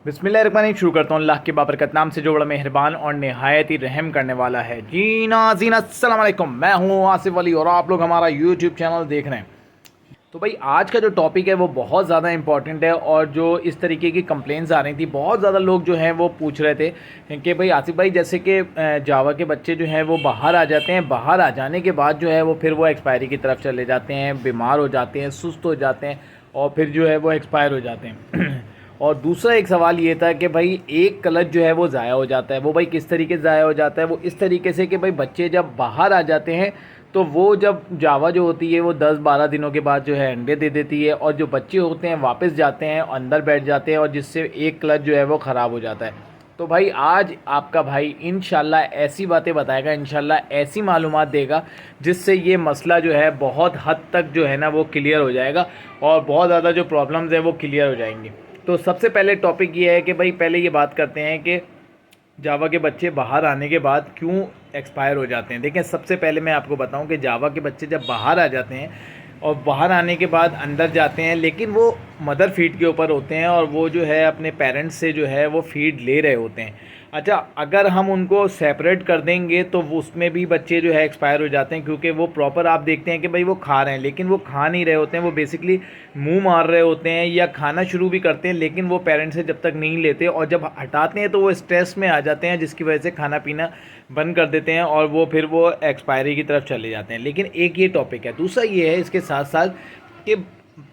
बिस्मिल्लाहिर्रहमानिर्रहीम। शुरू करता हूँ अल्लाह के बाबरकत नाम से जो बड़ा मेहरबान और नहायत ही रहम करने वाला है। जी नाज़रीन अस्सलाम वालेकुम, मैं हूँ आसिफ अली और आप लोग हमारा यूट्यूब चैनल देख रहे हैं। तो भाई आज का जो टॉपिक है वो बहुत ज़्यादा इंपॉर्टेंट है और जो इस तरीके की कंप्लेंट्स आ रही थी, बहुत ज़्यादा लोग जो हैं वो पूछ रहे थे कि भाई आसिफ भाई जैसे कि जावा के बच्चे जो हैं वो बाहर आ जाते हैं, बाहर आ जाने के बाद जो है वो फिर वो एक्सपायरी की तरफ चले जाते हैं, बीमार हो जाते हैं, सुस्त हो जाते हैं और फिर जो है वो एक्सपायर हो जाते हैं। और दूसरा एक सवाल ये था कि भाई एक क्लच जो है वो ज़ाया हो जाता है, वो भाई किस तरीके से ज़ाया हो जाता है? वो इस तरीके से कि भाई बच्चे जब बाहर आ जाते हैं तो वो जब जावा जो होती है वो 10-12 दिनों के बाद जो है अंडे दे देती है और जो बच्चे होते हैं वापस जाते हैं अंदर बैठ जाते हैं और जिससे एक क्लच जो है वो ख़राब हो जाता है। तो भाई आज आपका भाई इंशाल्लाह ऐसी बातें बताएगा, इंशाल्लाह ऐसी मालूमात देगा जिससे ये मसला जो है बहुत हद तक जो है ना वो क्लियर हो जाएगा और बहुत ज़्यादा जो प्रॉब्लम्स है वो क्लियर हो जाएंगी। तो सबसे पहले टॉपिक ये है कि भाई पहले ये बात करते हैं कि जावा के बच्चे बाहर आने के बाद क्यों एक्सपायर हो जाते हैं। देखें, सबसे पहले मैं आपको बताऊं कि जावा के बच्चे जब बाहर आ जाते हैं और बाहर आने के बाद अंदर जाते हैं, लेकिन वो मदर फीड के ऊपर होते हैं और वो जो है अपने पेरेंट्स से जो है वो फीड ले रहे होते हैं। अच्छा, अगर हम उनको सेपरेट कर देंगे तो वो उसमें भी बच्चे जो है एक्सपायर हो जाते हैं, क्योंकि वो प्रॉपर आप देखते हैं कि भाई वो खा रहे हैं लेकिन वो खा नहीं रहे होते हैं, वो बेसिकली मुंह मार रहे होते हैं या खाना शुरू भी करते हैं लेकिन वो पेरेंट्स से जब तक नहीं लेते और जब हटाते हैं तो वो स्ट्रेस में आ जाते हैं जिसकी वजह से खाना पीना बंद कर देते हैं और वो फिर वो एक्सपायरी की तरफ चले जाते हैं। लेकिन एक ये टॉपिक है। दूसरा ये है इसके साथ साथ कि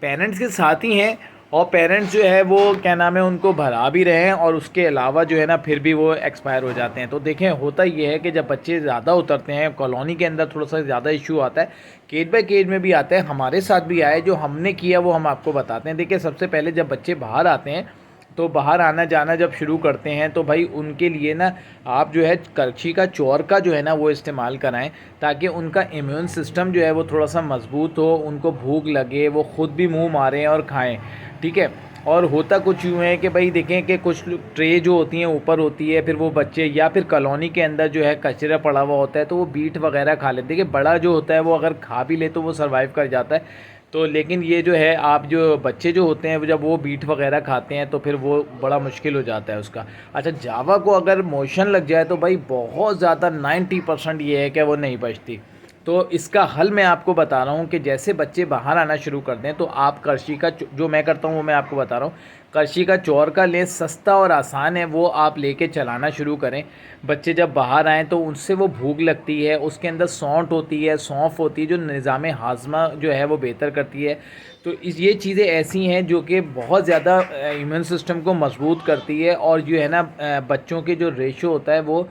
पेरेंट्स के साथ ही हैं और पेरेंट्स जो है वो क्या नाम है उनको भरा भी रहे हैं और उसके अलावा जो है ना फिर भी वो एक्सपायर हो जाते हैं। तो देखें, होता ये है कि जब बच्चे ज़्यादा उतरते हैं कॉलोनी के अंदर थोड़ा सा ज़्यादा इशू आता है, केज बाय केज में भी आता है, हमारे साथ भी आया, जो हमने किया वो हम आपको बताते हैं। देखिए, सबसे पहले जब बच्चे बाहर आते हैं तो बाहर आना जाना जब शुरू करते हैं तो भाई उनके लिए ना आप जो है करछी का चौर का जो है ना वो इस्तेमाल कराएं ताकि उनका इम्यून सिस्टम जो है वो थोड़ा सा मजबूत हो, उनको भूख लगे, वो ख़ुद भी मुंह मारें और खाएं। ठीक है। और होता कुछ यूँ है कि भाई देखें कि कुछ ट्रे जो होती हैं ऊपर होती है, फिर वो बच्चे या फिर कॉलोनी के अंदर जो है कचरा पड़ा हुआ होता है तो वो बीट वगैरह खा लेते हैं। देखिए, बड़ा जो होता है वो अगर खा भी ले तो वो सर्वाइव कर जाता है। तो लेकिन ये जो है आप जो बच्चे जो होते हैं जब वो बीट वगैरह खाते हैं तो फिर वो बड़ा मुश्किल हो जाता है उसका। अच्छा, जावा को अगर मोशन लग जाए तो भाई बहुत ज़्यादा 90% ये है कि वो नहीं बचती। तो इसका हल मैं आपको बता रहा हूँ कि जैसे बच्चे बाहर आना शुरू कर दें तो आप करछी का जो मैं करता हूँ वो मैं आपको बता रहा हूँ, करछी का चौर का लें, सस्ता और आसान है, वो आप लेके चलाना शुरू करें। बच्चे जब बाहर आएँ तो उनसे वो भूख लगती है, उसके अंदर सौंठ होती है, सौंफ होती है जो निज़ाम हाज़मा जो है वो बेहतर करती है। तो ये चीज़ें ऐसी हैं जो कि बहुत ज़्यादा इम्यून सिस्टम को मजबूत करती है और जो है ना बच्चों के जो रेशो होता है वो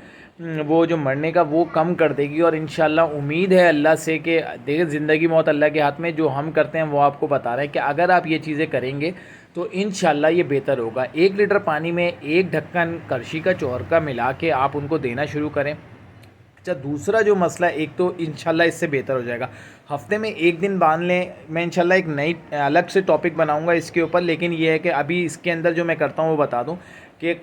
जो मरने का वो कम कर देगी। और इंशाल्लाह उम्मीद है अल्लाह से कि देखिए, ज़िंदगी मौत अल्लाह के हाथ में, जो हम करते हैं वो आपको बता रहे हैं कि अगर आप ये चीज़ें करेंगे तो इंशाल्लाह ये बेहतर होगा। 1 लीटर पानी में 1 ढक्कन करछी का चौर का मिला के आप उनको देना शुरू करें। अच्छा, दूसरा जो मसला है, एक तो इंशाल्लाह इससे बेहतर हो जाएगा, हफ्ते में 1 दिन बांध लें। मैं इंशाल्लाह एक नई अलग से टॉपिक बनाऊंगा इसके ऊपर, लेकिन ये है कि अभी इसके अंदर जो मैं करता हूँ वो बता दूँ कि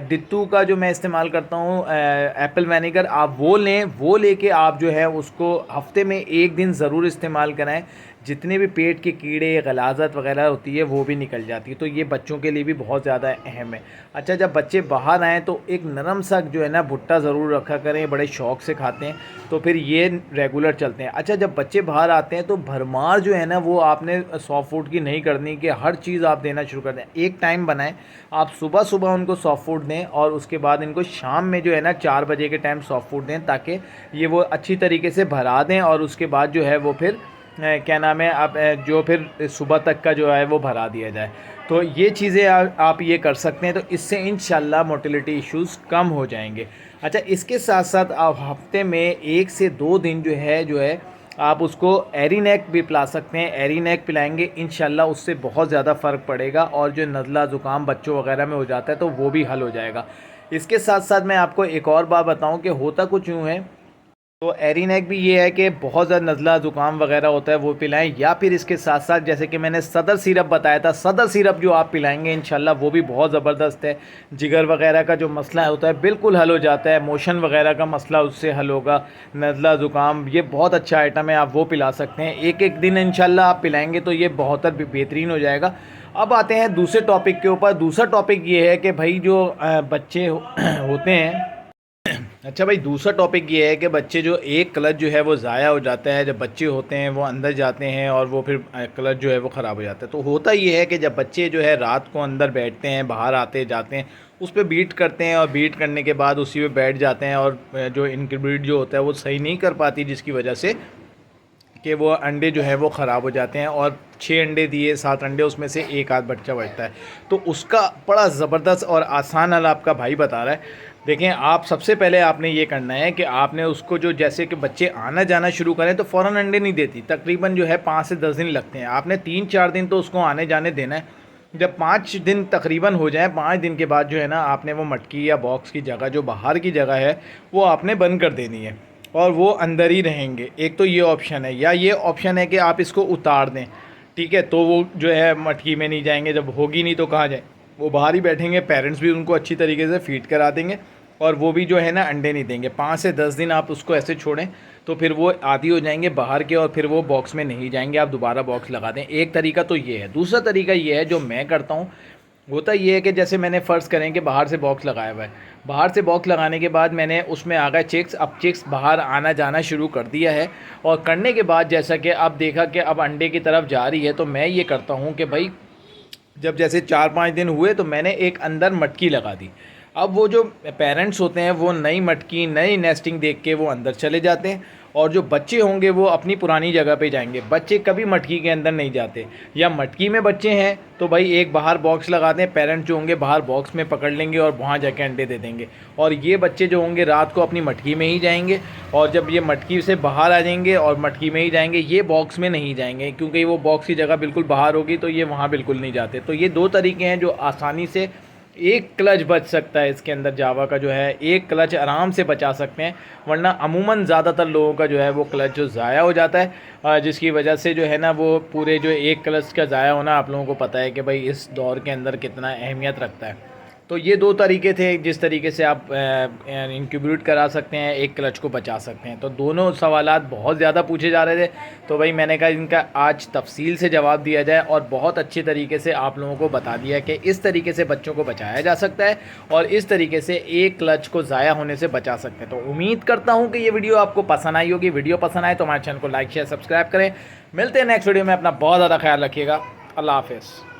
दित्तू का जो मैं इस्तेमाल करता हूँ एप्पल विनेगर, आप वो लें, वो लेके आप जो है उसको हफ्ते में 1 दिन ज़रूर इस्तेमाल कराएं। जितने भी पेट के कीड़े गलाजत वगैरह होती है वो भी निकल जाती है। तो ये बच्चों के लिए भी बहुत ज़्यादा अहम है। अच्छा, जब बच्चे बाहर आएँ तो एक नरम सा जो है ना भुट्टा ज़रूर रखा करें, बड़े शौक़ से खाते हैं तो फिर ये रेगुलर चलते हैं। अच्छा, जब बच्चे बाहर आते हैं तो भरमार जो है ना वो आपने सॉफ्ट फूड की नहीं करनी कि हर चीज़ आप देना शुरू कर दें। एक टाइम बनाएं, आप सुबह सुबह उनको सॉफ्ट फूड दें और उसके बाद इनको शाम में जो है ना 4 बजे के टाइम सॉफ्ट फूड दें ताकि ये वो अच्छी तरीके से भरा दें और उसके बाद जो है वो फिर क्या नाम है आप जो फिर सुबह तक का जो है वो भरा दिया जाए। तो ये चीज़ें आप ये कर सकते हैं, तो इससे इंशाल्लाह मोटिलिटी इश्यूज़ कम हो जाएंगे। अच्छा, इसके साथ साथ आप हफ्ते में 1 से 2 दिन जो है आप उसको एरीनेक भी पिला सकते हैं। एरीनेक पिलाएंगे इंशाल्लाह उससे बहुत ज़्यादा फ़र्क पड़ेगा और जो नज़ला ज़ुकाम बच्चों वगैरह में हो जाता है तो वो भी हल हो जाएगा। इसके साथ साथ मैं आपको एक और बात बताऊं कि होता कुछ यूँ है, तो एरीनेक भी ये है कि बहुत ज़्यादा नज़ला ज़ुकाम वगैरह होता है वो पिलाएं, या फिर इसके साथ साथ जैसे कि मैंने सदर सिरप बताया था, सदर सिरप जो आप पिलाएंगे इंशाल्लाह वो भी बहुत ज़बरदस्त है। जिगर वगैरह का जो मसला होता है बिल्कुल हल हो जाता है, मोशन वगैरह का मसला उससे हल होगा, नज़ला ज़ुकाम, ये बहुत अच्छा आइटम है, आप वो पिला सकते हैं। एक एक दिन इंशाल्लाह आप पिलाएंगे तो ये बहुत बेहतरीन हो जाएगा। अब आते हैं दूसरे टॉपिक के ऊपर। दूसरा टॉपिक ये है कि भाई जो बच्चे होते हैं, अच्छा भाई दूसरा टॉपिक ये है कि बच्चे जो एक क्लच जो है वो ज़ाया हो जाता है। जब बच्चे होते हैं वो अंदर जाते हैं और वो फिर क्लच जो है वो ख़राब हो जाता है। तो होता ये है कि जब बच्चे जो है रात को अंदर बैठते हैं, बाहर आते जाते हैं, उस पर बीट करते हैं और बीट करने के बाद उसी पे बैठ जाते हैं और जो इनक्यूबेट जो होता है वो सही नहीं कर पाती, जिसकी वजह से कि वो अंडे जो है वो ख़राब हो जाते हैं। और 6 अंडे दिए, 7 अंडे, उसमें से एक आध बच्चा बचता है। तो उसका बड़ा ज़बरदस्त और आसान हल आपका भाई बता रहा है। देखें, आप सबसे पहले आपने ये करना है कि आपने उसको जो जैसे कि बच्चे आना जाना शुरू करें तो फ़ौरन अंडे नहीं देती, तकरीबन जो है 5 से 10 दिन लगते हैं। आपने 3-4 दिन तो उसको आने जाने देना है। जब 5 दिन तकरीबन हो जाए, 5 दिन के बाद जो है ना आपने वो मटकी या बॉक्स की जगह, जो बाहर की जगह है, वो आपने बंद कर देनी है और वो अंदर ही रहेंगे। एक तो ये ऑप्शन है, या ये ऑप्शन है कि आप इसको उतार दें, ठीक है, तो वो जो है मटकी में नहीं जाएंगे। जब होगी नहीं तो कहाँ जाए, वो बाहर ही बैठेंगे। पेरेंट्स भी उनको अच्छी तरीके से फीड करा देंगे और वो भी जो है ना अंडे नहीं देंगे। 5 से 10 दिन आप उसको ऐसे छोड़ें तो फिर वो आदी हो जाएंगे बाहर के और फिर वो बॉक्स में नहीं जाएंगे। आप दोबारा बॉक्स लगा दें। एक तरीका तो ये है। दूसरा तरीका ये है जो मैं करता हूँ, होता ये है कि जैसे मैंने फ़र्ज़ करें कि बाहर से बॉक्स लगाया हुआ है, बाहर से बॉक्स लगाने के बाद मैंने उसमें आ गए चिक्स। अब चिक्स बाहर आना जाना शुरू कर दिया है और करने के बाद जैसा कि अब देखा कि अब अंडे की तरफ जा रही है, तो मैं ये करता हूँ कि भाई जब जैसे 4-5 दिन हुए तो मैंने एक अंदर मटकी लगा दी। अब वो जो पेरेंट्स होते हैं वो नई मटकी, नई नेस्टिंग देख के वो अंदर चले जाते हैं और जो बच्चे होंगे वो अपनी पुरानी जगह पे जाएंगे। बच्चे कभी मटकी के अंदर नहीं जाते। या मटकी में बच्चे हैं तो भाई एक बाहर बॉक्स लगाते हैं, पेरेंट्स जो होंगे बाहर बॉक्स में पकड़ लेंगे और वहाँ जाके अंडे दे देंगे। और ये बच्चे जो होंगे रात को अपनी मटकी में ही जाएंगे और जब ये मटकी से बाहर आ जाएंगे और मटकी में ही जाएंगे, ये बॉक्स में नहीं जाएंगे, क्योंकि वो बॉक्स की जगह बिल्कुल बाहर होगी तो ये वहाँ बिल्कुल नहीं जाते। तो ये 2 तरीके हैं जो आसानी से एक क्लच बच सकता है। इसके अंदर जावा का जो है एक क्लच आराम से बचा सकते हैं, वरना अमूमन ज़्यादातर लोगों का जो है वो क्लच जो ज़ाया हो जाता है, जिसकी वजह से जो है ना वो पूरे जो एक क्लच का ज़ाया होना आप लोगों को पता है कि भाई इस दौर के अंदर कितना अहमियत रखता है। तो ये 2 तरीके थे जिस तरीके से आप इंक्यूबेट करा सकते हैं, एक क्लच को बचा सकते हैं। तो दोनों सवालात बहुत ज़्यादा पूछे जा रहे थे, तो भाई मैंने कहा इनका आज तफसील से जवाब दिया जाए और बहुत अच्छे तरीके से आप लोगों को बता दिया कि इस तरीके से बच्चों को बचाया जा सकता है और इस तरीके से एक क्लच को ज़ाया होने से बचा सकते हैं। तो उम्मीद करता हूँ कि ये वीडियो आपको पसंद आई होगी। वीडियो पसंद आए तो हमारे चैनल को लाइक शेयर सब्सक्राइब करें। मिलते हैं नेक्स्ट वीडियो में। अपना बहुत ज़्यादा ख्याल रखिएगा। अल्लाह हाफ़िज़।